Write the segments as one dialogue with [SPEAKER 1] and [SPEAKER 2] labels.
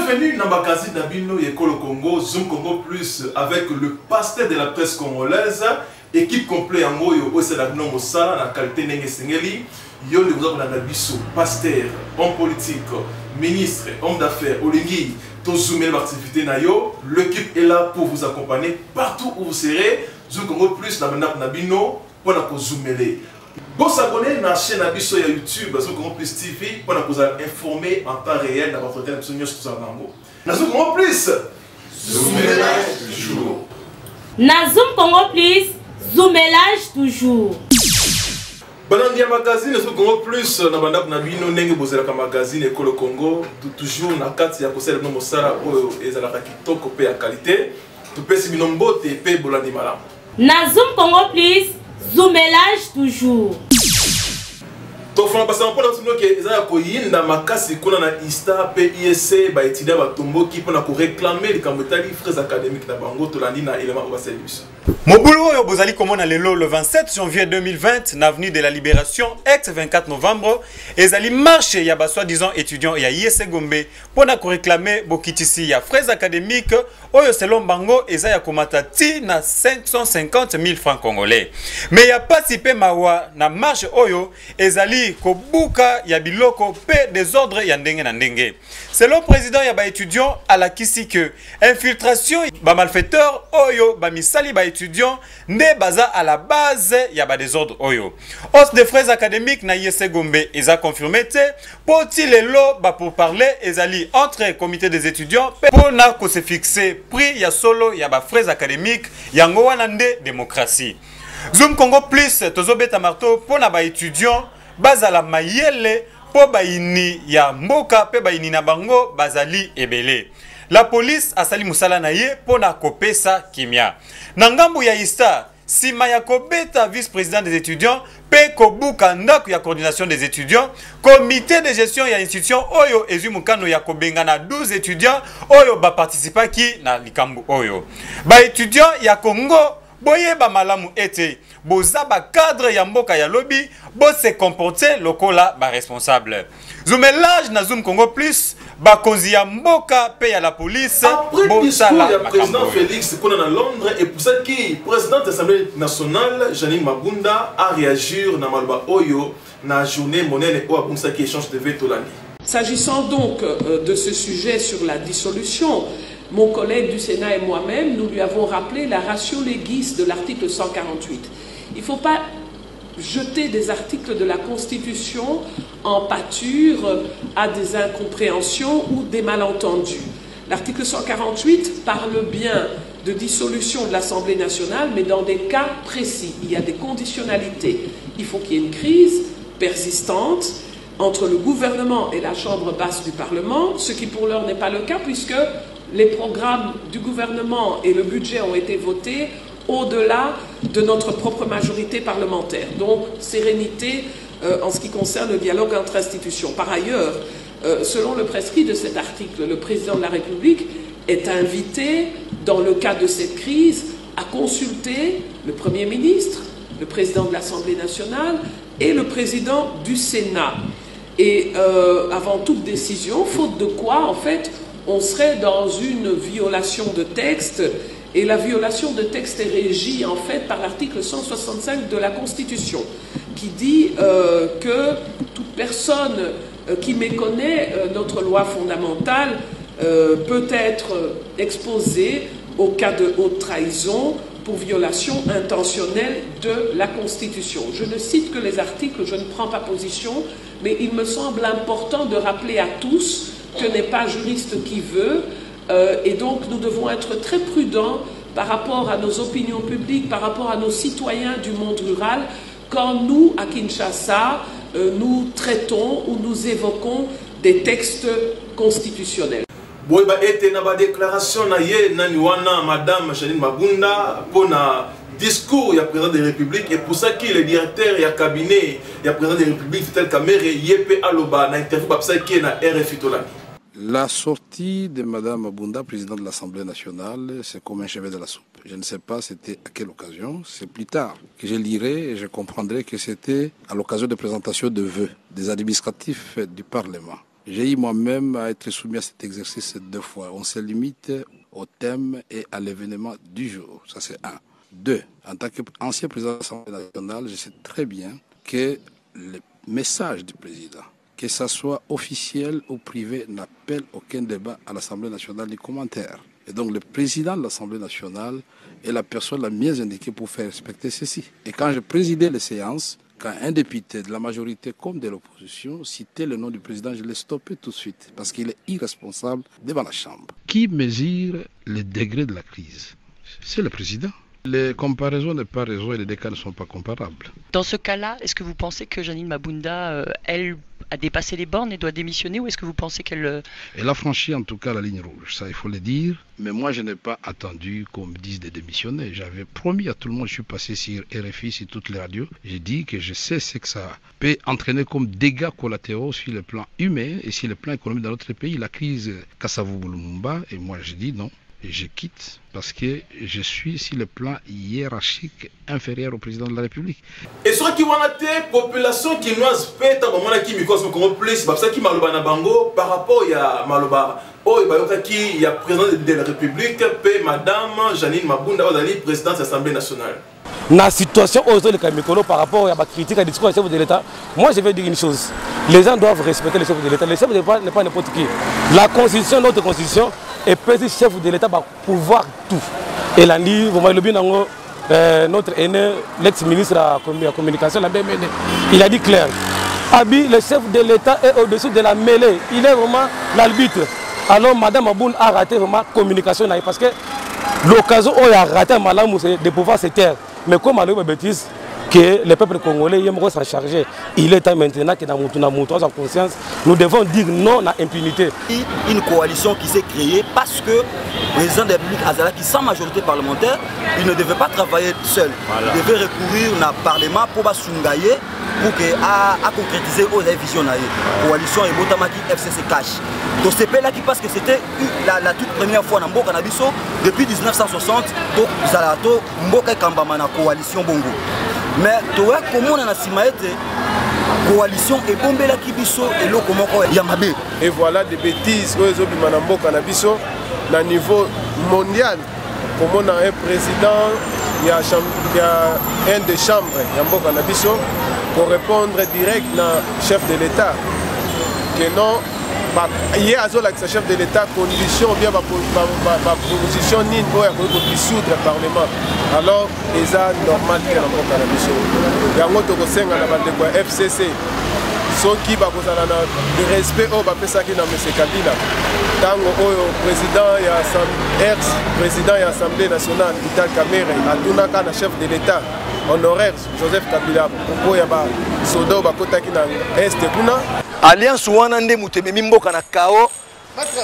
[SPEAKER 1] Bienvenue dans ma casine d'Abino Yekolo Congo, Zoom Congo Plus, avec le pasteur de la presse congolaise, équipe complète en Goyo, au Sédagno Mossala, la qualité Nenge Sengeli, Yon de vous Bisso, pasteur, homme politique, ministre, homme d'affaires, Olingi, Tozoumé l'activité Nayo, l'équipe est là pour vous accompagner partout où vous serez. Zoom Congo Plus, dans Nabino, pour la Zoomer. Bon s'abonner à la chaîne Abisso ya YouTube, Zoom Congo Plus TV, pour vous informer en temps réel dans votre télé sur na Zoom Congo Plus, zoomelage toujours.
[SPEAKER 2] Na Zoom Congo Plus, zoomelage toujours.
[SPEAKER 1] Banandia magazine Zoom Congo Plus, na banda na bino ndenge bozela ka magazine Ekolo Congo, toujours na kati ya kosala no mosala oyo ezalaka kitoko pe ya qualité, tupesi bino mbote pe bolandi malamu.
[SPEAKER 2] Na Zoom Congo Plus, zoomelage toujours.
[SPEAKER 1] Tofana basama pona tuno ke ezala ko yinda makasi kuna na Ista PISC ba étudiant ba tomboki pona ko réclamer likambo tali frais académiques na bango tolandi na élément ba service.
[SPEAKER 3] Mobulu oyo bozali komona lelo le 27 janvier 2020 na avenue de la Libération ex 24 novembre ezali marche ya ba soi-disant étudiants ya ISC Gombe pona ko réclamer bokitisi ya frais académiques oyo selon bango ezaya komata ti na 550 000 francs congolais. Mais ya participer mawa na marche oyo ezali kobuka ya biloko pe désordre ya ndenge na ndenge. Selon président ya ba étudiant alakisi que infiltration ba malfaiteur oyo ba misali ba étudiant ne baza à la base ya ba désordre oyo. Hausse des frais académiques na ISC Gombe eza confirmé te poti lelo ba pour parler ezali entre comité des étudiants pour na ko se fixer prix ya solo ya ba frais académiques yango wana nde démocratie. Zoom Congo Plus tozobeta marteau pour na ba étudiant bazala mayele po baini ya mboka pe baini na bango bazali ebele. La police asali musala na ye pona kopesa kimia. Na ngambu ya Ista, sima ya kobeta vice-président des étudiants pe kobuka ndako ya coordination des étudiants, comité de gestion ya institution oyo ezumukano ya kobenga na 12 étudiants oyo ba participa ki na likambu oyo. Ba étudiants ya Congo boye ba malamu ete boza ba cadre ya mboka ya lobby bo se comporter lokola ba responsable. Zoomelage na Zoom Congo Plus ba konzi ya mboka pe ya la police
[SPEAKER 1] bo sala ya président Félix qu'on a à Londres et pour ça qui président de l'Assemblée nationale Janine Mabunda a réagi na malba oyo na journée monnaie au abunsa qui échange de veto lani.
[SPEAKER 4] S'agissant donc de ce sujet sur la dissolution, mon collègue du Sénat et moi-même, nous lui avons rappelé la ratio legis de l'article 148. Il ne faut pas jeter des articles de la Constitution en pâture à des incompréhensions ou des malentendus. L'article 148 parle bien de dissolution de l'Assemblée nationale, mais dans des cas précis. Il y a des conditionnalités. Il faut qu'il y ait une crise persistante entre le gouvernement et la Chambre basse du Parlement, ce qui pour l'heure n'est pas le cas puisque les programmes du gouvernement et le budget ont été votés au-delà de notre propre majorité parlementaire. Donc, sérénité en ce qui concerne le dialogue entre institutions. Par ailleurs, selon le prescrit de cet article, le président de la République est invité, dans le cas de cette crise, à consulter le Premier ministre, le président de l'Assemblée nationale et le président du Sénat. Et avant toute décision, faute de quoi, en fait, on serait dans une violation de texte, et la violation de texte est régie en fait par l'article 165 de la Constitution, qui dit que toute personne qui méconnaît notre loi fondamentale peut être exposée au cas de haute trahison pour violation intentionnelle de la Constitution. Je ne cite que les articles, je ne prends pas position, mais il me semble important de rappeler à tous que n'est pas juriste qui veut, et donc nous devons être très prudents par rapport à nos opinions publiques, par rapport à nos citoyens du monde rural, quand nous, à Kinshasa, nous traitons ou nous évoquons des textes constitutionnels.
[SPEAKER 1] Boy ba été na ba déclaration na ye nani wana madame Janine Mabunda pour na discours ya président de la République et pour ça qui le directeur ya cabinet ya président de la République tel Kamere yepe aloba na interview ba ça qui na RFI Tolani.
[SPEAKER 5] La sortie de Madame Mabunda, présidente de l'Assemblée nationale, c'est comme un cheveu de la soupe. Je ne sais pas c'était à quelle occasion. C'est plus tard que je lirai et je comprendrai que c'était à l'occasion de présentation de vœux des administratifs du Parlement. J'ai eu moi-même à être soumis à cet exercice 2 fois. On se limite au thème et à l'événement du jour. Ça, c'est 1. 2. En tant qu'ancien président de l'Assemblée nationale, je sais très bien que le message du président, que ce soit officiel ou privé, n'appelle aucun débat à l'Assemblée nationale ni commentaire. Et donc le président de l'Assemblée nationale est la personne la mieux indiquée pour faire respecter ceci. Et quand je présidais les séances, quand un député de la majorité comme de l'opposition citait le nom du président, je l'ai stoppé tout de suite parce qu'il est irresponsable devant la Chambre. Qui mesure le degré de la crise? C'est le président. Les comparaisons ne pas raison et les deux cas ne sont pas comparables.
[SPEAKER 6] Dans ce cas-là, est-ce que vous pensez que Janine Mabunda, elle, a dépassé les bornes et doit démissionner, ou est-ce que vous pensez qu'elle...
[SPEAKER 5] Elle a franchi en tout cas la ligne rouge, ça il faut le dire. Mais moi je n'ai pas attendu qu'on me dise de démissionner. J'avais promis à tout le monde, je suis passé sur RFI, sur toutes les radios. J'ai dit que je sais ce que ça peut entraîner comme dégâts collatéraux sur le plan humain et sur le plan économique dans notre pays. La crise Kasavubu-Lumumba, et moi j'ai dit non. Et je quitte parce que je suis sur le plan hiérarchique inférieur au président de la République.
[SPEAKER 1] Et ce qui a été population quinoise pète au moment qui micros comme plus parce que Maloba na bango par rapport à Maloba il y a président de la République paix madame Janine Mabunda Ozali présidente de l'Assemblée nationale.
[SPEAKER 7] Dans la situation aujourd'hui par rapport à la critique à discours du chef de l'État, moi je vais dire une chose. Les gens doivent respecter le chef de l'État. Le chef de l'État n'est pas n'importe qui. La constitution, notre constitution, est président chef de l'État va pouvoir tout. Et là, notre aîné, l'ex-ministre de la communication, il a dit clair. Abi, le chef de l'État est au-dessus de la mêlée. Il est vraiment l'arbitre. Alors Mme Aboun a raté vraiment la communication parce que l'occasion où il a raté Malamou, c'est de pouvoir se taire. Mais comme on a eu bêtise, que le peuple congolais s'en charger. Il est temps maintenant que dans notre conscience, nous devons dire non à l'impunité.
[SPEAKER 8] Une coalition qui s'est créée parce que le président de la République Azalaki, sans majorité parlementaire, il ne devait pas travailler seul. Voilà. Il devait recourir au Parlement pour Basungaye, pour concrétiser aux visions. La coalition et Botamaki FCC cash. Donc c'est là qui parce que c'était la toute première fois dans Mboka Nabiso depuis 1960 pour Zalato Mboka Kambama na coalition Bongo. Mais toi comment on a simaete coalition et bombela kibiso et lo comment Yamabe.
[SPEAKER 9] Et voilà des bêtises que les obima na Mboka Nabiso na niveau mondial. Comme on a un président, il y a un des chambres ya Mboka Nabiso pour répondre direct na chef de l'État que non. Il y a un chef de l'État condition bien ma proposition ni pour dissoudre le Parlement. Alors, il est normal que la mission. Il y a un autre FCC. Ceux qui ont le respect au qui dans M. Kabila. Tant que président de l'Assemblée nationale, Vital Kamerhe, à tout chef de l'État honoraire, Joseph Kabila, pour que Sodo Bakota qui dans l'Est de Kuna.
[SPEAKER 8] Alliance Wanande Moutememi Mboka na Kao,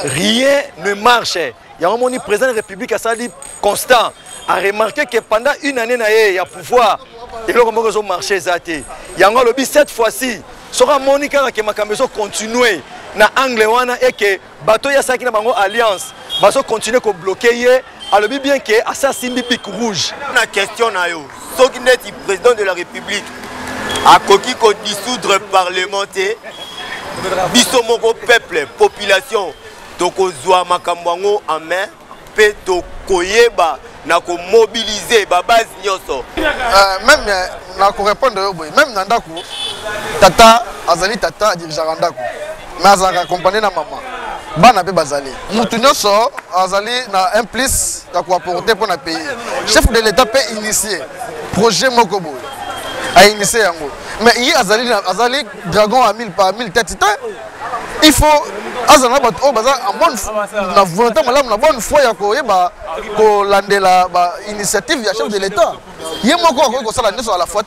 [SPEAKER 8] rien ne marche. Il y a un moment où le président de la République a dit constant, a remarqué que pendant une année, il y a pouvoir. Et là, comment ils ont marché, il y a un lobby cette fois-ci. Sera Monica qui m'a continué na angle wana et que bateau ya saki na bango alliance va continuer à bloquer. Alors bien que assassin pic rouge.
[SPEAKER 10] La question na yo, ce qui est président de la République a coquille qu'on dissoudre parlementaire. Biso moko peuple, population, toko zwa makambango en main, pe toko yeba na ko mobiliser ba base nyoso.
[SPEAKER 11] Même na ko répondre même na ndako tata azali tata dirigeant ndako. Mais azaka accompagner na maman. Bana pe bazali. Mutu nyoso azali na un plus ka ko apporter pour na pays. Chef de l'État peut initier projet moko boy. A initier yango. Mais il y a Azali Dragon à 1000 par 1000 têtes. Il faut Azana en bonne la bonne foi pour l'initiative du chef de l'État. Il y a encore ça à la fois.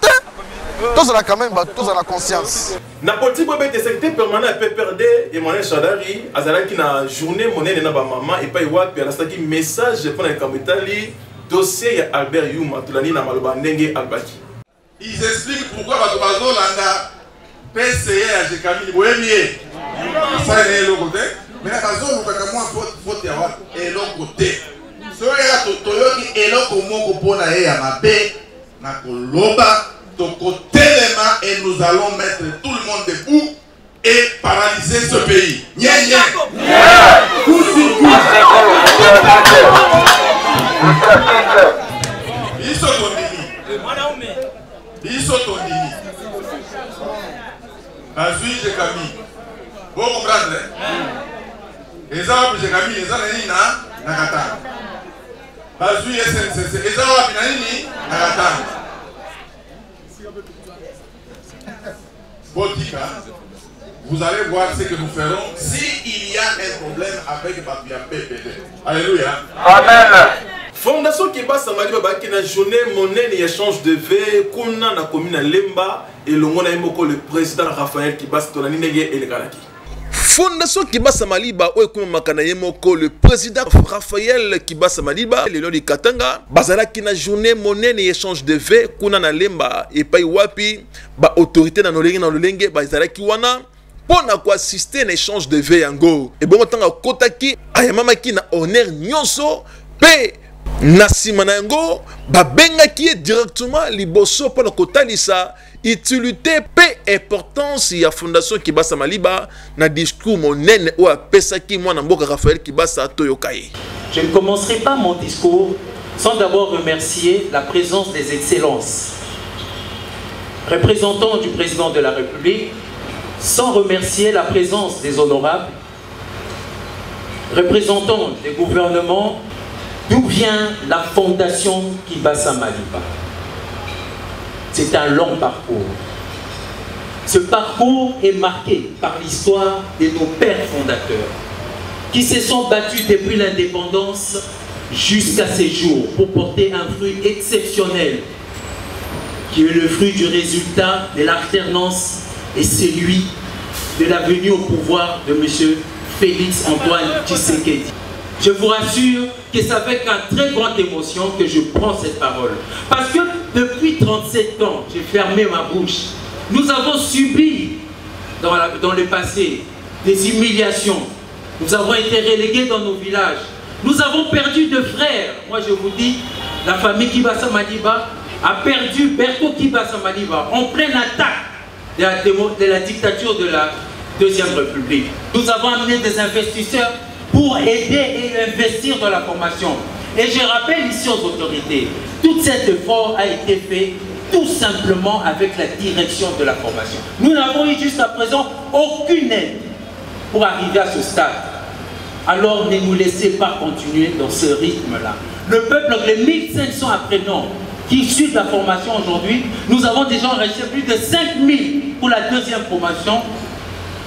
[SPEAKER 11] Tous la quand même, tous en la conscience.
[SPEAKER 1] Na politique de secteur permanent PPRD et Emmanuel Chadari, Azala qui na journée monnaie na ba maman et pas iwa puis la message pour la capitale dossier Albert Youma tulani na maloba ndenge albaki.
[SPEAKER 12] Ils expliquent pourquoi Bato Landa PCA à Jécamil Boémier. Ça est le côté. Mais la raison, nous avons faute et l'autre côté. Ce qui est là pour moi pour la Yamabe, na Koloba, ton côté et nous allons mettre tout le monde debout et paralyser ce pays. Vous comprenez? Les gens qui ont mis les gens na katanga. Bazui SNCC. Les gens qui ont mis na katanga. Botika, vous allez voir ce que nous ferons s'il y a un problème avec Babia PPD. Alléluia. Amen.
[SPEAKER 1] Fondation Kibasa Maliba Baki na journée monnaie et échange de vœux kuna na commune Lemba et le mona imoko le président Raphaël Kibasa tonani nege elekalaki. Fondation Kibasa Maliba ou comme makana yemoko le président Raphaël Kibasa Maliba le lodi Katanga bazala ki na journée monnaie et échange de vœux kuna na Lemba et pai wapi ba autorité na lolenge bazala ki wana pona ko assister na échange de vœux yango et bon tanga kotaki ayamama ki na honneur nyonso pe Nasima Nango, babenga qui est directement liboso pour le kotalisa utilité pe importance ya fondation Kibasa Maliba na discours monene ou apesa ki mwana mboka Raphaël Kibasa toyokai.
[SPEAKER 13] Je ne commencerai pas mon discours sans d'abord remercier la présence des excellences, représentants du président de la République, sans remercier la présence des honorables, représentants des gouvernements. D'où vient la fondation Kibasa Maliba? C'est un long parcours. Ce parcours est marqué par l'histoire de nos pères fondateurs qui se sont battus depuis l'indépendance jusqu'à ces jours pour porter un fruit exceptionnel qui est le fruit du résultat de l'alternance et celui de la venue au pouvoir de M. Félix Antoine Tshisekedi. Je vous rassure que c'est avec une très grande émotion que je prends cette parole. Parce que depuis 37 ans, j'ai fermé ma bouche. Nous avons subi dans le passé des humiliations. Nous avons été relégués dans nos villages. Nous avons perdu de frères. Moi je vous dis, la famille Kibasa Maliba a perdu Berko Kibasa Maliba en pleine attaque de la dictature de la Deuxième République. Nous avons amené des investisseurs pour aider et investir dans la formation. Et je rappelle ici aux autorités, tout cet effort a été fait tout simplement avec la direction de la formation. Nous n'avons eu jusqu'à présent aucune aide pour arriver à ce stade. Alors ne nous laissez pas continuer dans ce rythme-là. Le peuple, les 1500 apprenants qui suivent la formation aujourd'hui, nous avons déjà reçu plus de 5000 pour la deuxième formation.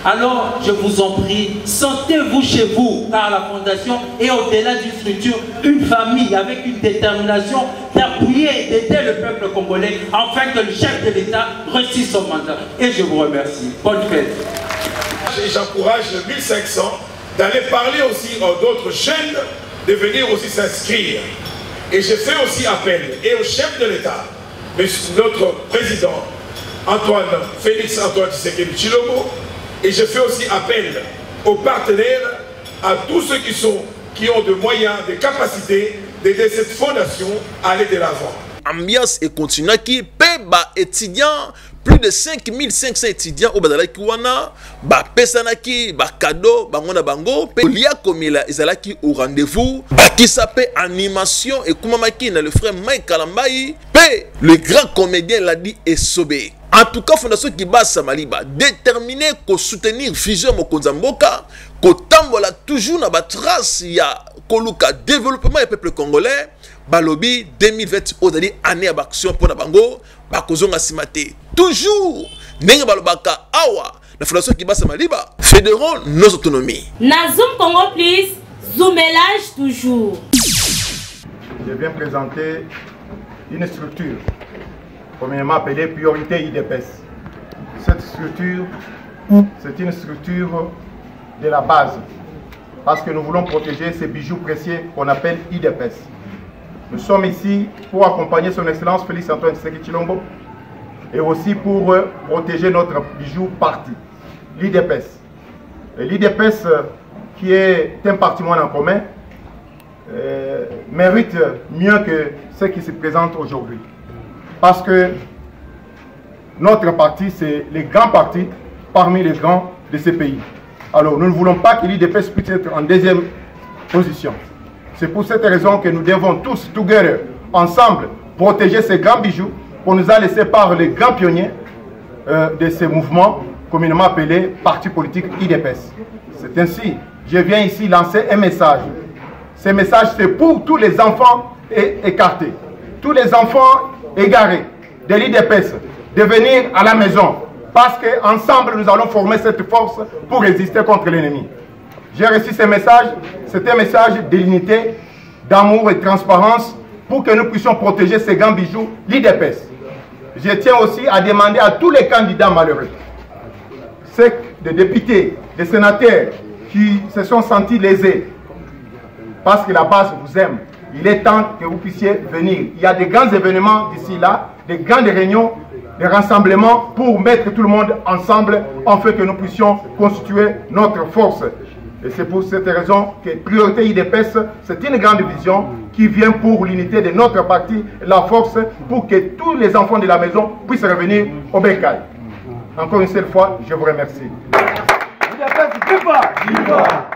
[SPEAKER 13] Alors, je vous en prie, sentez-vous chez vous, car la fondation est au-delà du futur, une famille avec une détermination d'appuyer et d'aider le peuple congolais afin que le chef de l'État réussisse son mandat. Et je vous remercie. Bonne fête.
[SPEAKER 14] J'encourage 1500 d'aller parler aussi aux d'autres jeunes, de venir aussi s'inscrire. Et je fais aussi appel et au chef de l'État, notre président Félix Antoine Tshisekedi Tshilombo. Et je fais aussi appel aux partenaires, à tous ceux qui ont de moyens, de capacités d'aider cette fondation à aller de l'avant.
[SPEAKER 1] Ambiance et continue qui peba étudiants, plus de 5500 étudiants au Badalaki wana, ba pesanaki, ba cadeau, ba ngona bango, pe lia komila ezalaki au rendez-vous, ba qui s'appelle animation et kumamaki na le frère Mike Kalambai, pe le grand comédien l'a dit Esobé. En tout cas, Fondation Kibasa Maliba déterminé qu'au soutenir vision Mokonzamboka, qu'au tambola toujours na ba trace ya koluka développement du peuple congolais, balobi 2020 odali année d'action pour na bango, bakozonga simate. Toujours ndenge balobaka awa la Fondation Kibasa Maliba fédérons nos autonomies.
[SPEAKER 2] Na Zoom Congo please, zoomelage toujours.
[SPEAKER 15] Je viens présenter une structure communément appelée priorité IDPS. Cette structure, c'est une structure de la base, parce que nous voulons protéger ces bijoux précieux qu'on appelle IDPS. Nous sommes ici pour accompagner son Excellence Félix Antoine Tshisekedi Tshilombo et aussi pour protéger notre bijou parti, l'IDPS. L'IDPS, qui est un patrimoine en commun, mérite mieux que ce qui se présente aujourd'hui. Parce que notre parti, c'est les grands partis parmi les grands de ces pays. Alors nous ne voulons pas que l'IDPS puisse être en deuxième position. C'est pour cette raison que nous devons tous, together, ensemble, protéger ces grands bijoux qu'on nous a laissés par les grands pionniers de ces mouvements communément appelés partis politiques IDPS. C'est ainsi, je viens ici lancer un message. Ce message, c'est pour tous les enfants écartés, tous les enfants égarés de l'IDPS, de venir à la maison. Parce qu'ensemble, nous allons former cette force pour résister contre l'ennemi. J'ai reçu ce message, c'est un message d'unité, d'amour et de transparence pour que nous puissions protéger ces grands bijoux, l'IDPS. Je tiens aussi à demander à tous les candidats malheureux, ceux des députés, des sénateurs qui se sont sentis lésés, parce que la base vous aime, il est temps que vous puissiez venir. Il y a des grands événements d'ici là, des grandes réunions, des rassemblements pour mettre tout le monde ensemble afin que nous puissions constituer notre force. Et c'est pour cette raison que Priorité IDPS, c'est une grande vision qui vient pour l'unité de notre parti, la force, pour que tous les enfants de la maison puissent revenir au Bécaye. Encore une seule fois, je vous remercie.
[SPEAKER 16] IDPS, viva!